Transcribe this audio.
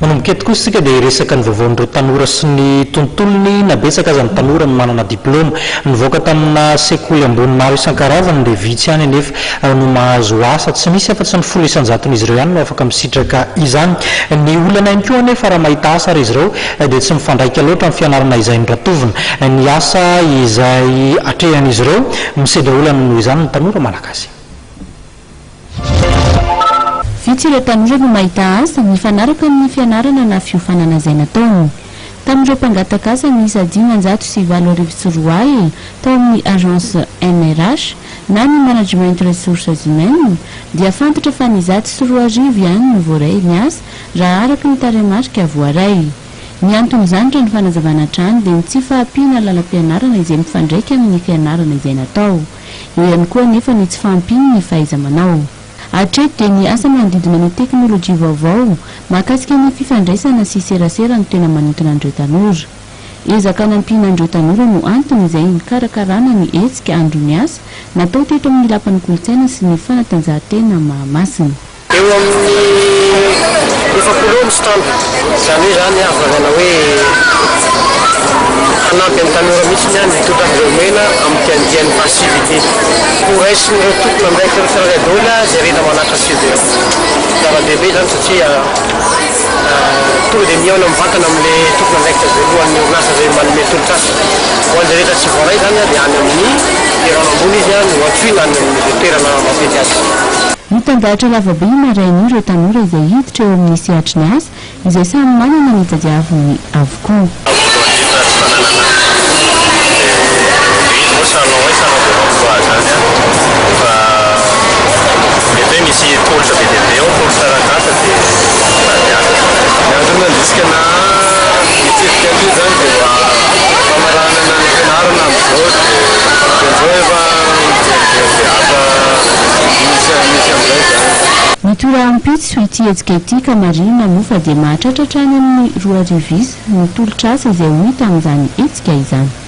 Manomboka kosa isika dia resaka ny vaovaon'ireo tanora sy ny tontolony nabetsaka aza ny tanora no manana diplôma nivoaka tamina sekoly ambony maro isan-karazany dia vitsy ihany anefa no mahazo asa tsy misy afa-tsy ny folo isan-jaton'izy ireo ihany no afaka misitraka izany ny olana ihany koa anefa raha mahita asa ary izy ireo dia tsy mifandraika loatra amin'ny fianarana izay noratovina ny asa izay atrehan'izy ireo miseda olana noho izany ny tanora malagasy. Vitsy ireo tanora no mahita asa mifanaraka amin'ny fianarana na fiofanana izay nataony. Tamin'ireo mpangataka asa miisa 524 tao amin'ny agence MRH na ny management ressources humaines dia fantatra fa ny 104 ihany no voaray ny asa raha araka ny tarehimarika voaray. Ny anton'izany raha ny fanazavana trano dia ny tsy fahampiana lalam-pianarana izay mifandраika amin'ny fianarana izay natao. Eo ihany koa nefa ny tsy fahampiany ny fahaiza-manao. Hatreto dia ny asa manodidina ny teknôlôjia vaovao mahakasika ny fifandraisana sy serasera no tena manintona an'ireo tanora. Ezaka hanampiana an'ireo tanora no antony izay nikarakarana ny hetsika andro ny asa natao teto amin'ny lapan'ny kolontsaina sy ny fanatanjahantena Mahamasina. Eo amin'ny 10 taona izany hoe zany avana hoe hanampy amin'ny tanora mihitsy ihany mitondra an'ireo mena amin'ny fiandian'ny passivité ho raisin'ireo tompona amin'iraiky ireo saragadola izay rehetra manatra azy io zava-dehibe zany satria tonga dia mihaona mivantana amin'ilay tompona andraikitra voalohan'ny orinasa izay manome tolotr'asa ho an'izay rehetra tsy voaray zany dia any amin'ny erana ambony izy no antsoina any amin'izay toerana mapety azy. Mitandahatra lavabe marainy ireo tanora izay hiditra eo amin'ny sehatry ny asa izay samy manana ny tadiaviny avokoa. Mitora ampitsy ho ity hetsika ity ka marina mofa dia mahatratratra any amin'ny 2 arivo ny tolotr'asa izay ho hita amin'izany hetsika izany.